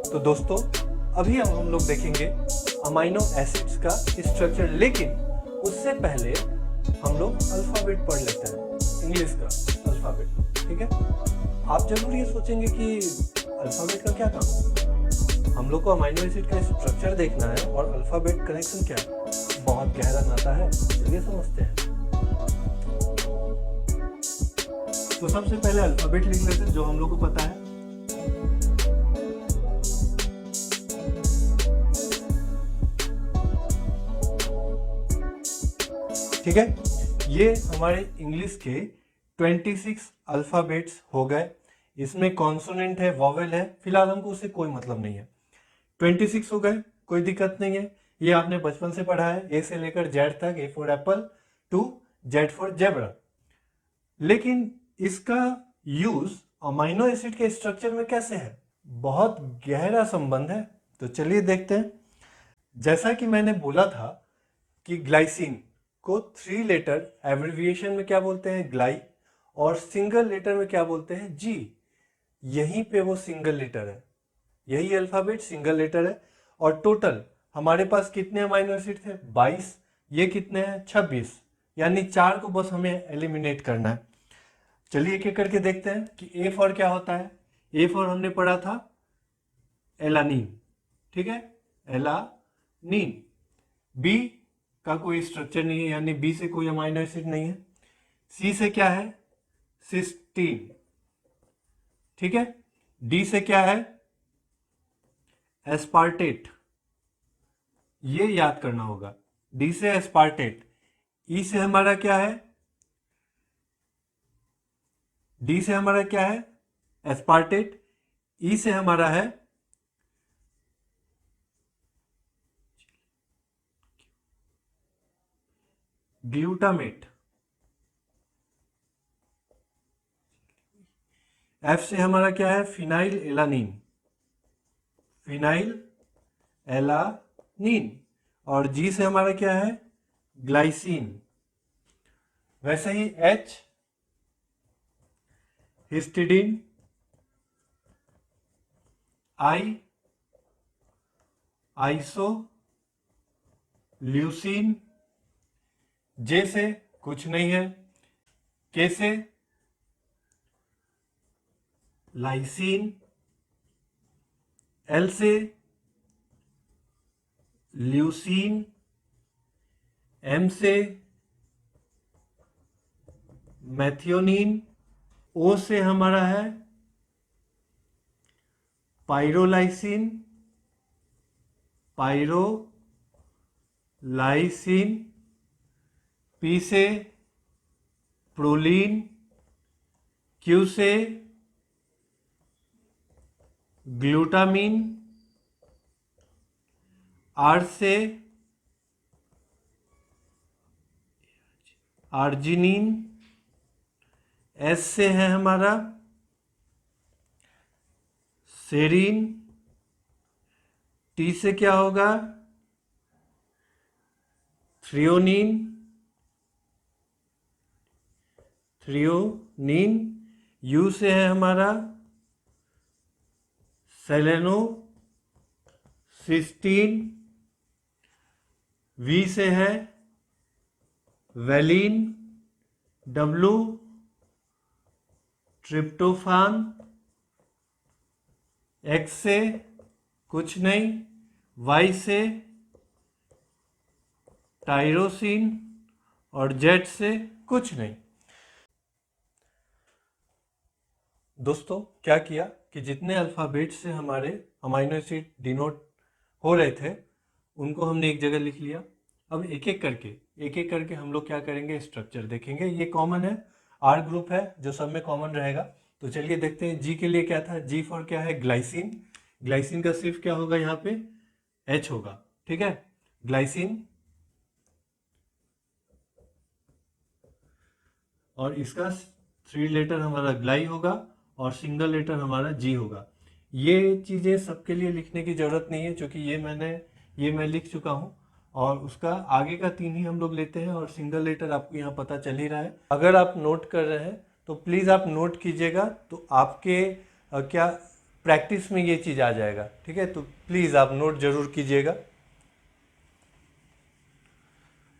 तो दोस्तों अभी हम लोग देखेंगे अमाइनो एसिड्स का स्ट्रक्चर, लेकिन उससे पहले हम लोग अल्फाबेट पढ़ लेते हैं, इंग्लिश का अल्फाबेट। ठीक है, आप जरूर ये सोचेंगे कि अल्फाबेट का क्या काम, हम लोग को अमाइनो एसिड का स्ट्रक्चर देखना है और अल्फाबेट कनेक्शन क्या है, बहुत गहरा नाता है। चलिए समझते हैं। तो सबसे पहले अल्फाबेट लिख लेते हैं जो हम लोग को पता है। ठीक है, ये हमारे इंग्लिश के 26 अल्फाबेट्स हो गए। इसमें कॉन्सोनेंट है, वॉवेल है, फिलहाल हमको उससे कोई मतलब नहीं है। 26 हो गए, कोई दिक्कत नहीं है। ये आपने बचपन से पढ़ा है, ए से लेकर जेड तक, A for apple to Z for zebra. लेकिन इसका यूज अमाइनो एसिड के स्ट्रक्चर में कैसे है, बहुत गहरा संबंध है। तो चलिए देखते हैं। जैसा कि मैंने बोला था कि ग्लाइसिन को 3 लेटर एब्रिविएशन में क्या बोलते हैं, ग्लाई, और सिंगल लेटर में क्या बोलते हैं, जी। यहीं पे वो सिंगल लेटर है, यही अल्फाबेट सिंगल लेटर है। और टोटल हमारे पास कितने अमाइनो एसिड थे, 22। ये कितने हैं, 26, यानी 4 को बस हमें एलिमिनेट करना है। चलिए एक एक करके देखते हैं कि ए फॉर क्या होता है। ए फॉर हमने पढ़ा था एलानीन, ठीक है, एलानीन। बी का कोई स्ट्रक्चर नहीं है, यानी बी से कोई अमाइनो एसिड नहीं है। सी से क्या है, सिस्टीन, ठीक है। डी से क्या है, एस्पार्टेट, ये याद करना होगा, डी से एस्पार्टेट। ई से हमारा क्या है, डी से हमारा क्या है, एस्पार्टेट। ई से हमारा है ग्लूटामेट। एफ से हमारा क्या है, फिनाइल एलानीन, फिनाइल एलानीन। और जी से हमारा क्या है, ग्लाइसिन। वैसे ही एच, हिस्टिडीन। आई, आइसो ल्यूसीन। जे से कुछ नहीं है, के से लाइसीन। एल से ल्यूसीन। एम से मैथियोनिन। ओ से हमारा है पाइरोलाइसिन, पाइरोलाइसिन। पी से प्रोलीन। क्यू से ग्लूटामीन। आर से आर्जिनिन। एस से है हमारा सेरीन। टी से क्या होगा, थ्रियोनिन, थ्रियोनिन। यू से है हमारा सेलेनो सिस्टीन। वी से है वेलिन। W tryptophan. एक्स से कुछ नहीं, वाई से टाइरोसिन, और जेड से कुछ नहीं। दोस्तों क्या किया कि जितने अल्फाबेट से हमारे अमाइनो एसिड डिनोट हो रहे थे उनको हमने एक जगह लिख लिया। अब एक एक करके हम लोग क्या करेंगे, स्ट्रक्चर देखेंगे। ये कॉमन है, आर ग्रुप है जो सब में कॉमन रहेगा। तो चलिए देखते हैं। जी के लिए क्या था, जी फॉर क्या है, ग्लाइसिन। ग्लाइसिन का सिर्फ क्या होगा, यहाँ पे एच होगा, ठीक है, ग्लाइसिन। और इसका 3 लेटर हमारा ग्लाई होगा और सिंगल लेटर हमारा जी होगा। ये चीज़ें सबके लिए लिखने की ज़रूरत नहीं है, क्योंकि ये मैं लिख चुका हूँ। और उसका आगे का 3 ही हम लोग लेते हैं, और सिंगल लेटर आपको यहाँ पता चल ही रहा है। अगर आप नोट कर रहे हैं तो प्लीज़ आप नोट कीजिएगा, तो आपके क्या प्रैक्टिस में ये चीज़ आ जाएगा, ठीक है। तो प्लीज़ आप नोट जरूर कीजिएगा,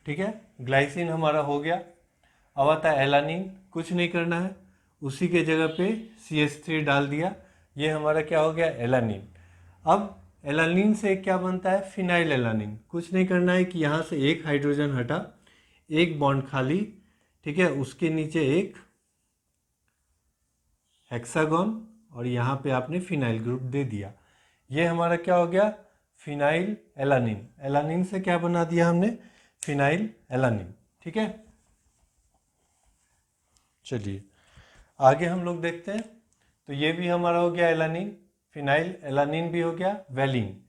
ठीक है। ग्लाइसिन हमारा हो गया। अब आता है एलानिन। कुछ नहीं करना है, उसी के जगह पे CH3 डाल दिया, ये हमारा क्या हो गया, एलानिन। अब एलानिन से क्या बनता है, फिनाइल एलानिन। कुछ नहीं करना है कि यहाँ से एक हाइड्रोजन हटा, एक बॉन्ड खाली, ठीक है, उसके नीचे एक हेक्सागोन और यहाँ पे आपने फिनाइल ग्रुप दे दिया। ये हमारा क्या हो गया, फिनाइल एलानिन। एलानिन से क्या बना दिया हमने, फिनाइल एलानिन, ठीक है। चलिए आगे हम लोग देखते हैं। तो ये भी हमारा हो गया एलानिन, फिनाइल एलानिन भी हो गया। वेलिन,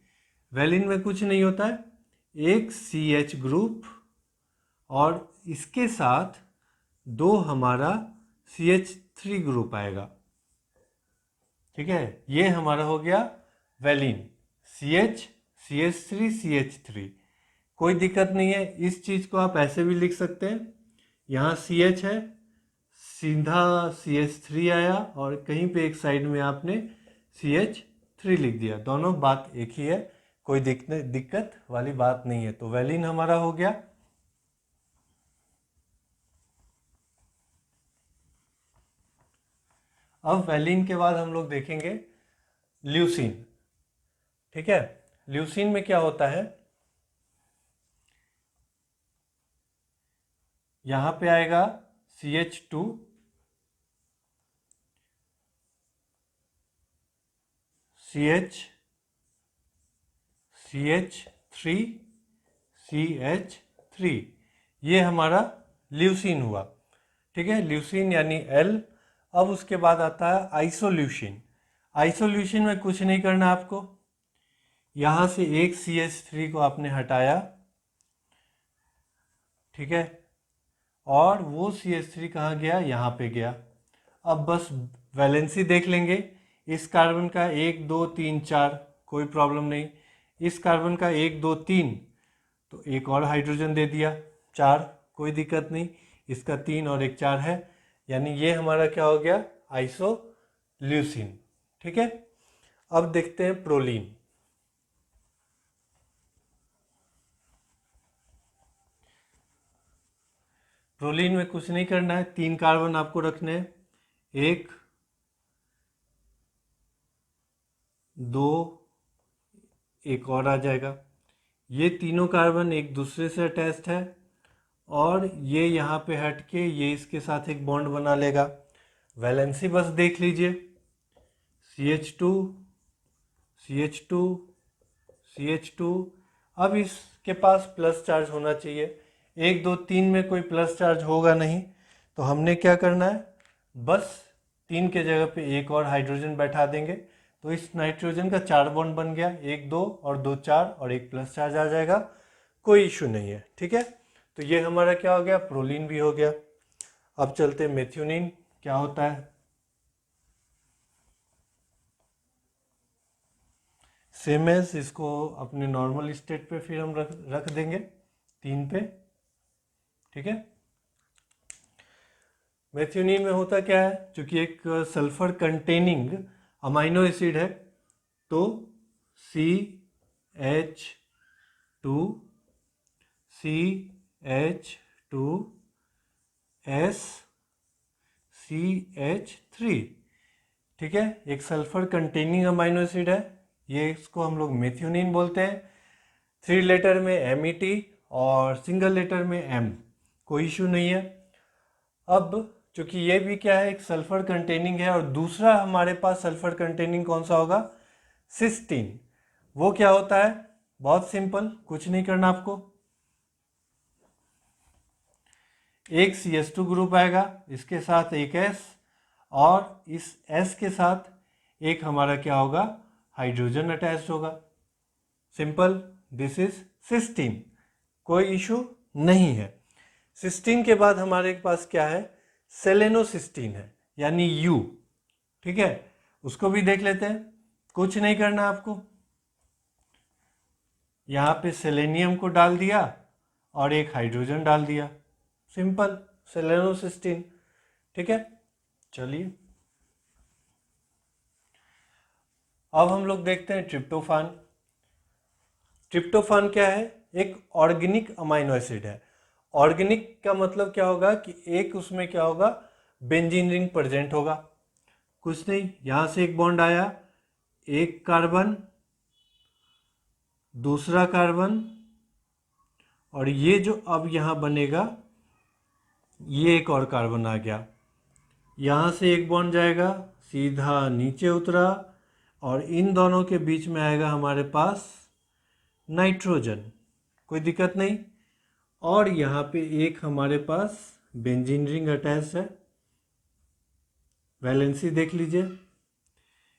वेलिन में कुछ नहीं होता है, एक CH ग्रुप और इसके साथ दो हमारा CH3 ग्रुप आएगा, ठीक है। ये हमारा हो गया वेलिन, CH CH3 CH3। कोई दिक्कत नहीं है, इस चीज़ को आप ऐसे भी लिख सकते हैं, यहाँ CH है, सीधा CH3 आया और कहीं पे एक साइड में आपने CH3 लिख दिया, दोनों बात एक ही है, कोई दिक्कत वाली बात नहीं है। तो वेलिन हमारा हो गया। अब वेलिन के बाद हम लोग देखेंगे ल्यूसीन, ठीक है। ल्यूसीन में क्या होता है, यहां पे आएगा CH2, CH3 CH3, ये हमारा ल्यूसीन हुआ, ठीक है। ल्यूसीन यानी L। अब उसके बाद आता है आइसोल्यूशिन। आइसोल्यूशिन में कुछ नहीं करना आपको, यहाँ से एक CH3 को आपने हटाया, ठीक है, और वो CH3 कहाँ गया, यहाँ पे गया। अब बस वैलेंसी देख लेंगे, इस कार्बन का 1 2 3 4 कोई प्रॉब्लम नहीं, इस कार्बन का 1 2 3 तो एक और हाइड्रोजन दे दिया 4, कोई दिक्कत नहीं, इसका 3 और एक 4 है, यानी ये हमारा क्या हो गया, आइसोल्यूसिन, ठीक है। अब देखते हैं प्रोलीन। प्रोलीन में कुछ नहीं करना है, 3 कार्बन आपको रखने हैं, 1 2 एक और आ जाएगा। ये तीनों कार्बन एक दूसरे से अटैच्ड है और ये यहाँ पे हट के ये इसके साथ एक बॉन्ड बना लेगा। वैलेंसी बस देख लीजिए, CH2 CH2 CH2। अब इसके पास प्लस चार्ज होना चाहिए, 1 2 3 में कोई प्लस चार्ज होगा नहीं, तो हमने क्या करना है, बस 3 के जगह पे एक और हाइड्रोजन बैठा देंगे, तो इस नाइट्रोजन का 4 बॉन्ड बन गया, 1 2 और 2 4 और एक प्लस चार्ज आ जाएगा, कोई इशू नहीं है, ठीक है। तो ये हमारा क्या हो गया, प्रोलीन भी हो गया। अब चलते हैं मेथ्योनिन, क्या होता है। सेम एज, इसको अपने नॉर्मल स्टेट पे फिर हम रख देंगे 3 पे, ठीक है। मेथ्योनिन में होता क्या है, क्योंकि एक सल्फर कंटेनिंग अमाइनो एसिड है, तो CH2 CH2S CH3, ठीक है, एक सल्फर कंटेनिंग अमाइनो एसिड है, ये इसको हम लोग मेथ्योनिन बोलते हैं। 3 लेटर में MET और सिंगल लेटर में M, कोई इशू नहीं है। अब चूंकि ये भी क्या है, एक सल्फर कंटेनिंग है, और दूसरा हमारे पास सल्फर कंटेनिंग कौन सा होगा, सिस्टीन। वो क्या होता है, बहुत सिंपल, कुछ नहीं करना आपको, एक CH2 ग्रुप आएगा, इसके साथ एक S, और इस S के साथ एक हमारा क्या होगा, हाइड्रोजन अटैच्ड होगा, सिंपल, दिस इज सिस्टीन, कोई इशू नहीं है। सिस्टीन के बाद हमारे पास क्या है, सेलेनोसिस्टीन है, यानी U, ठीक है, उसको भी देख लेते हैं। कुछ नहीं करना आपको, यहाँ पे सेलेनियम को डाल दिया और एक हाइड्रोजन डाल दिया, सिंपल, सेलेनोसिस्टीन, ठीक है। चलिए अब हम लोग देखते हैं ट्रिप्टोफान। ट्रिप्टोफान क्या है? एक ऑर्गेनिक अमाइनो एसिड है। ऑर्गेनिक का मतलब क्या होगा कि एक उसमें क्या होगा, बेंजीन रिंग प्रेजेंट होगा। कुछ नहीं, यहां से एक बॉन्ड आया, एक कार्बन, दूसरा कार्बन, और ये जो अब यहां बनेगा ये एक और कार्बन आ गया। यहां से एक बॉन्ड जाएगा, सीधा नीचे उतरा, और इन दोनों के बीच में आएगा हमारे पास नाइट्रोजन। कोई दिक्कत नहीं। और यहाँ पे एक हमारे पास बेंजीन रिंग अटैच है। वैलेंसी देख लीजिए,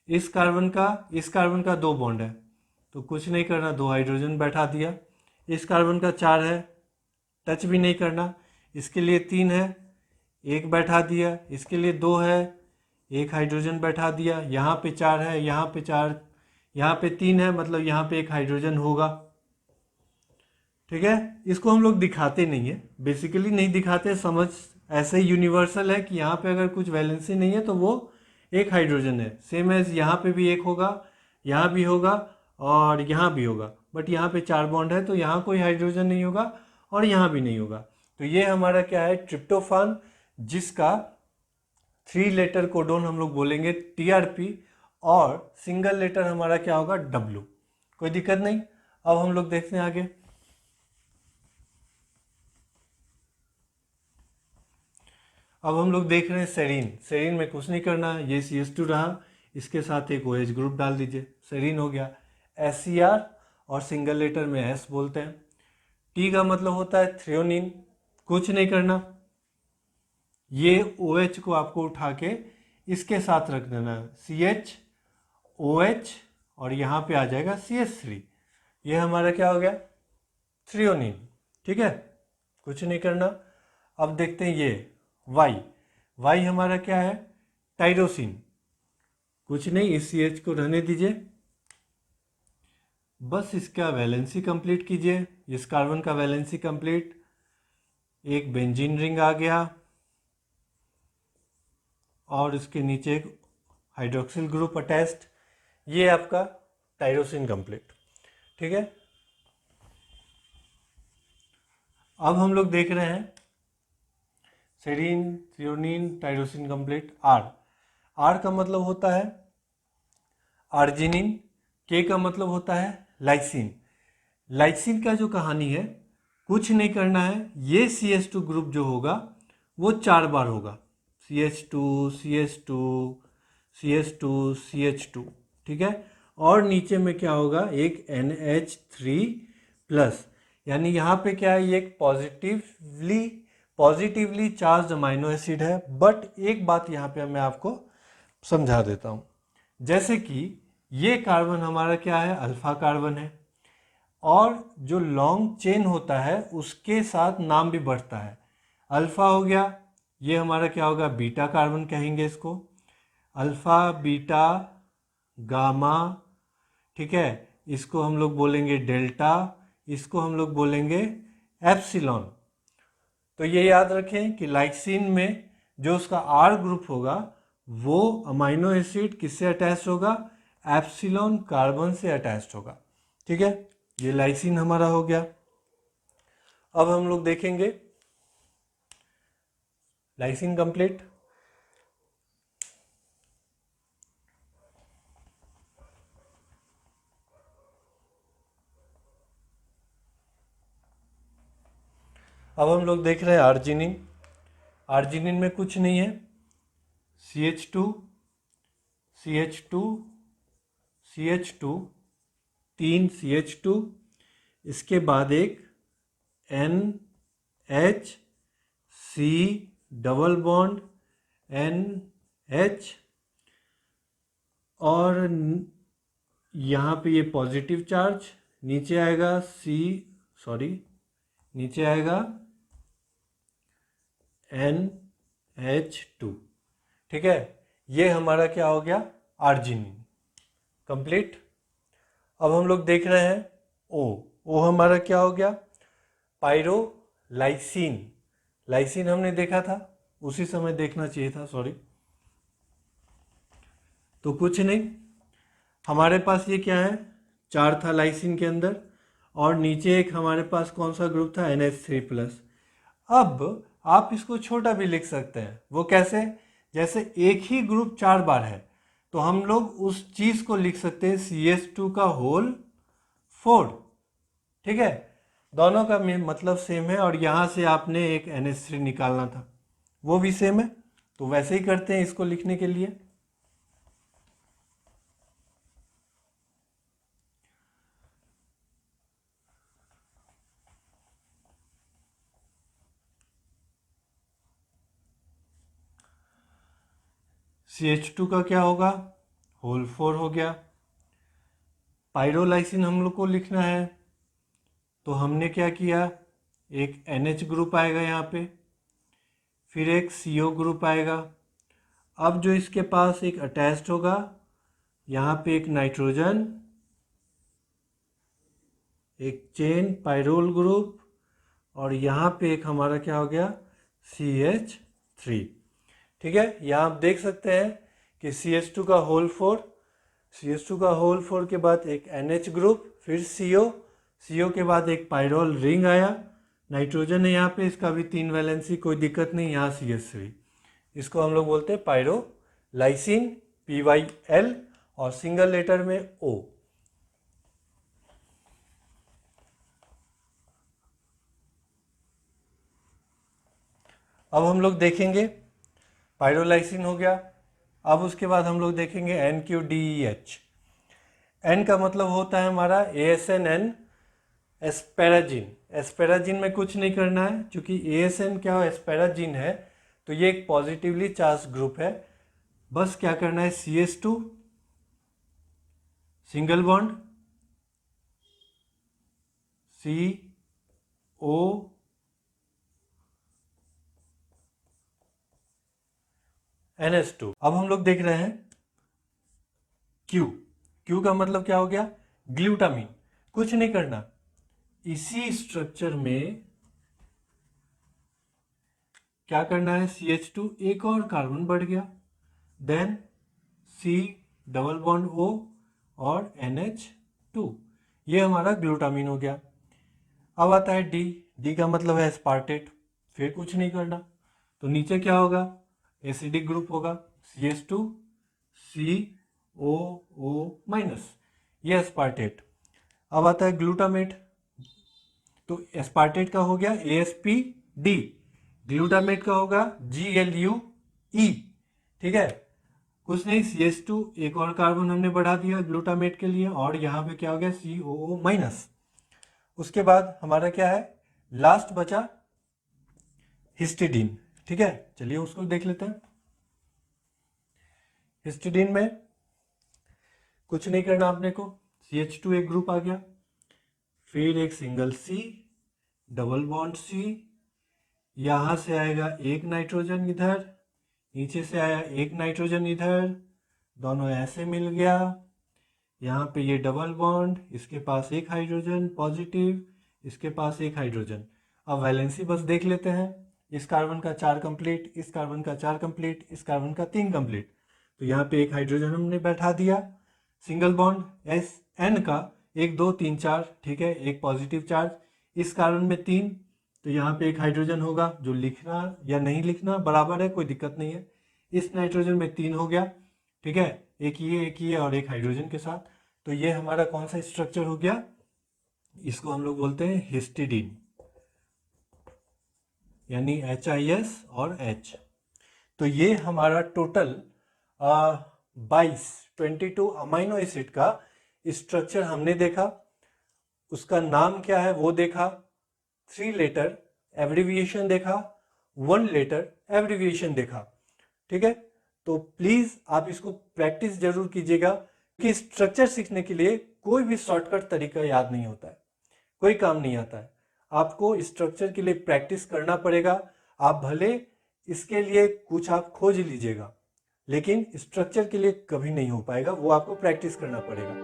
इस कार्बन का 2 बॉन्ड है, तो कुछ नहीं करना, 2 हाइड्रोजन बैठा दिया। इस कार्बन का 4 है, टच भी नहीं करना। इसके लिए 3 है, एक बैठा दिया। इसके लिए 2 है, एक हाइड्रोजन बैठा दिया। यहाँ पे 4 है, यहाँ पे 4, यहाँ पे 3 है, मतलब यहाँ पे एक हाइड्रोजन होगा। ठीक है, इसको हम लोग दिखाते नहीं है, बेसिकली नहीं दिखाते, समझ ऐसे ही यूनिवर्सल है कि यहाँ पे अगर कुछ वैलेंसी नहीं है तो वो एक हाइड्रोजन है। सेम एज यहाँ पे भी एक होगा, यहाँ भी होगा, और यहाँ भी होगा, बट यहाँ पे 4 बॉन्ड है तो यहाँ कोई हाइड्रोजन नहीं होगा और यहाँ भी नहीं होगा। तो ये हमारा क्या है, ट्रिप्टोफान, जिसका 3 लेटर कोडोन हम लोग बोलेंगे TRP, और सिंगल लेटर हमारा क्या होगा, W। कोई दिक्कत नहीं। अब हम लोग देखते हैं आगे। अब हम लोग देख रहे हैं सेरीन। सेरीन में कुछ नहीं करना, ये CH2 रहा, इसके साथ एक OH ग्रुप डाल दीजिए, सेरीन हो गया। SCR, और सिंगल लेटर में S बोलते हैं। T का मतलब होता है थ्रियोनिन। कुछ नहीं करना, ये OH को आपको उठा के इसके साथ रख देना है, CH OH, और यहाँ पे आ जाएगा CH3। ये हमारा क्या हो गया, थ्रियोनिन। ठीक है, कुछ नहीं करना। अब देखते हैं ये Y हमारा क्या है, टाइरोसिन। कुछ नहीं, इस CH को रहने दीजिए, बस इसका वैलेंसी कंप्लीट कीजिए। इस कार्बन का वैलेंसी कंप्लीट, एक बेंजीन रिंग आ गया, और इसके नीचे एक हाइड्रोक्सिल ग्रुप अटैच्ड। ये आपका टाइरोसिन कंप्लीट। ठीक है, अब हम लोग देख रहे हैं serine, threonine, tyrosine complete. R का मतलब होता है आर्जिनिन। के का मतलब होता है लाइसिन। लाइसिन का जो कहानी है, कुछ नहीं करना है, ये CH2 ग्रुप जो होगा वो 4 बार होगा, CH2 CH2 CH2 CH2। ठीक है, और नीचे में क्या होगा, एक NH3+। यानी यहाँ पे क्या है, ये एक पॉजिटिवली चार्ज अमाइनो एसिड है। बट एक बात यहाँ पे मैं आपको समझा देता हूँ। जैसे कि ये कार्बन हमारा क्या है, अल्फा कार्बन है, और जो लॉन्ग चेन होता है उसके साथ नाम भी बढ़ता है। अल्फा हो गया, ये हमारा क्या होगा, बीटा कार्बन कहेंगे इसको, अल्फा बीटा गामा। ठीक है, इसको हम लोग बोलेंगे डेल्टा, इसको हम लोग बोलेंगे एप्सिलॉन। तो ये याद रखें कि लाइसिन में जो उसका R ग्रुप होगा वो अमाइनो एसिड किससे अटैच होगा, एप्सिलॉन कार्बन से अटैच्ड होगा। ठीक है, ये लाइसिन हमारा हो गया। अब हम लोग देखेंगे लाइसिन कंप्लीट। अब हम लोग देख रहे हैं आर्जिनिन। आर्जिनिन में कुछ नहीं है, CH2 CH2 CH2, 3 CH2, इसके बाद एक NH, C double bond NH, और यहाँ पे ये पॉजिटिव चार्ज, नीचे आएगा नीचे आएगा NH2। ठीक है, ये हमारा क्या हो गया, आर्जिनिन कंप्लीट। अब हम लोग देख रहे हैं ओ हमारा क्या हो गया, पायरोलाइसिन। लाइसिन हमने देखा था, उसी समय देखना चाहिए था, सॉरी। तो कुछ नहीं, हमारे पास ये क्या है, 4 था लाइसिन के अंदर, और नीचे एक हमारे पास कौन सा ग्रुप था, NH3+। अब आप इसको छोटा भी लिख सकते हैं। वो कैसे, जैसे एक ही ग्रुप 4 बार है तो हम लोग उस चीज को लिख सकते हैं CH2 का होल 4। ठीक है, दोनों का मतलब सेम है, और यहां से आपने एक NH3 निकालना था, वो भी सेम है, तो वैसे ही करते हैं इसको लिखने के लिए। CH2 का क्या होगा, होल 4 हो गया। पायरोलाइसिन हम लोग को लिखना है, तो हमने क्या किया, एक NH ग्रुप आएगा यहाँ पे, फिर एक CO ग्रुप आएगा। अब जो इसके पास एक अटैच्ड होगा, यहाँ पे एक नाइट्रोजन, एक चेन पायरोल ग्रुप, और यहाँ पे एक हमारा क्या हो गया, CH3। ठीक है, यहाँ आप देख सकते हैं कि CH2 का होल 4, CH2 का होल 4 के बाद एक NH ग्रुप, फिर CO के बाद एक पायरोल रिंग आया, नाइट्रोजन है यहाँ पे, इसका भी 3 वैलेंसी, कोई दिक्कत नहीं, यहाँ CH3। इसको हम लोग बोलते हैं पायरोलाइसिन, PyL, और सिंगल लेटर में O। अब हम लोग देखेंगे, पायरोलाइसिन हो गया। अब उसके बाद हम लोग देखेंगे NQDEH। N का मतलब होता है हमारा ASNN, एस्पेराजिन। एस्पेराजिन में कुछ नहीं करना है, क्योंकि ASN क्या हो, एस्पेराजिन है, तो ये एक पॉजिटिवली चार्ज ग्रुप है। बस क्या करना है, CH2 single bond, CO NH2। अब हम लोग देख रहे हैं Q का मतलब क्या हो गया, ग्लूटामीन। कुछ नहीं करना, इसी स्ट्रक्चर में क्या करना है, CH2 एक और कार्बन बढ़ गया, then C double bond O और NH2, ये हमारा ग्लूटामीन हो गया। अब आता है D का मतलब है एस्पार्टेट। फिर कुछ नहीं करना, तो नीचे क्या होगा, एसिडिक ग्रुप होगा, CH2 COO-, ये एस्पार्टेट। अब आता है ग्लूटामेट, तो एस्पार्टेट का हो गया ASPD, ग्लूटामेट का होगा GLUE। ठीक है, कुछ नहीं, CH2 एक और कार्बन हमने बढ़ा दिया ग्लूटामेट के लिए, और यहाँ पे क्या हो गया, COO-। उसके बाद हमारा क्या है, लास्ट बचा हिस्टिडीन। ठीक है, चलिए उसको देख लेते हैं। हिस्टिडीन में कुछ नहीं करना आपने को, CH2 एक ग्रुप आ गया, फिर एक single C double bond C, यहां से आएगा एक नाइट्रोजन इधर, नीचे से आया एक नाइट्रोजन इधर, दोनों ऐसे मिल गया, यहाँ पे ये डबल बॉन्ड, इसके पास एक हाइड्रोजन पॉजिटिव, इसके पास एक हाइड्रोजन। अब वैलेंसी बस देख लेते हैं, इस कार्बन का 4 कंप्लीट, इस कार्बन का 4 कंप्लीट, इस कार्बन का 3 कंप्लीट, तो यहाँ पे एक हाइड्रोजन हमने बैठा दिया। सिंगल बॉन्ड SN का 1 2 3 4, ठीक है, एक पॉजिटिव चार्ज, इस कार्बन में 3, तो यहाँ पे एक हाइड्रोजन होगा, जो लिखना या नहीं लिखना बराबर है, कोई दिक्कत नहीं है। इस नाइट्रोजन में 3 हो गया, ठीक है, एक ये और एक हाइड्रोजन के साथ, तो ये हमारा कौन सा स्ट्रक्चर हो गया, इसको हम लोग बोलते हैं हिस्टिडीन, यानी HIS और H। तो ये हमारा टोटल 22 अमाइनो एसिड का स्ट्रक्चर हमने देखा। उसका नाम क्या है वो देखा, 3 लेटर एब्रिविएशन देखा, 1 लेटर एब्रिविएशन देखा। ठीक है, तो प्लीज आप इसको प्रैक्टिस जरूर कीजिएगा, कि स्ट्रक्चर सीखने के लिए कोई भी शॉर्टकट तरीका याद नहीं होता है, कोई काम नहीं आता है। आपको स्ट्रक्चर के लिए प्रैक्टिस करना पड़ेगा। आप भले इसके लिए कुछ आप खोज लीजिएगा, लेकिन स्ट्रक्चर के लिए कभी नहीं हो पाएगा, वो आपको प्रैक्टिस करना पड़ेगा।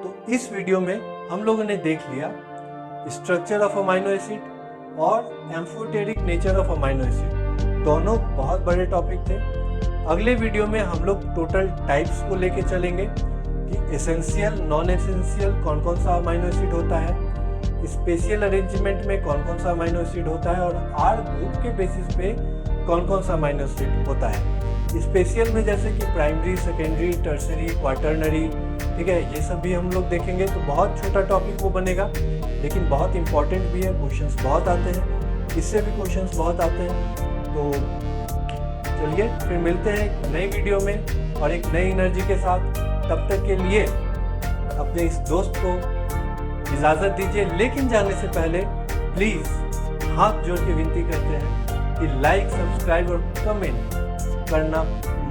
तो इस वीडियो में हम लोगों ने देख लिया स्ट्रक्चर ऑफ अमाइनो एसिड और amphoteric nature of amino acid, दोनों बहुत बड़े टॉपिक थे। अगले वीडियो में हम लोग टोटल टाइप्स को लेके चलेंगे, कि एसेंशियल, नॉन एसेंशियल कौन कौन सा अमाइनो एसिड होता है, स्पेशल अरेंजमेंट में कौन कौन सा अमाइनो एसिड होता है, और आर ग्रुप के बेसिस पे कौन कौन सा अमाइनो एसिड होता है। स्पेशल में जैसे कि प्राइमरी, सेकेंडरी, टर्सरी, क्वाटरनरी, ठीक है, ये सब भी हम लोग देखेंगे। तो बहुत छोटा टॉपिक वो बनेगा, लेकिन बहुत इंपॉर्टेंट भी है, क्वेश्चंस बहुत आते हैं, इससे भी क्वेश्चंस बहुत आते हैं। तो चलिए फिर मिलते हैं एक नई वीडियो में और एक नई एनर्जी के साथ। तब तक के लिए अपने इस दोस्त को इजाज़त दीजिए, लेकिन जाने से पहले प्लीज़ हाथ जोड़ के विनती करते हैं कि लाइक, सब्सक्राइब और कमेंट करना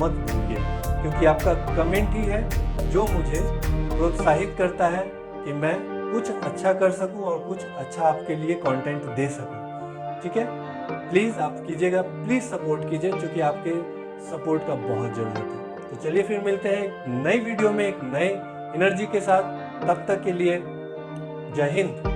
मत भूलिए, क्योंकि आपका कमेंट ही है जो मुझे प्रोत्साहित करता है कि मैं कुछ अच्छा कर सकूं और कुछ अच्छा आपके लिए कंटेंट दे सकूं। ठीक है, प्लीज़ आप कीजिएगा, प्लीज़ सपोर्ट कीजिए, क्योंकि आपके सपोर्ट का बहुत ज़रूरत है। तो चलिए फिर मिलते हैं एक नई वीडियो में एक नए एनर्जी के साथ। तब तक के लिए जय हिंद।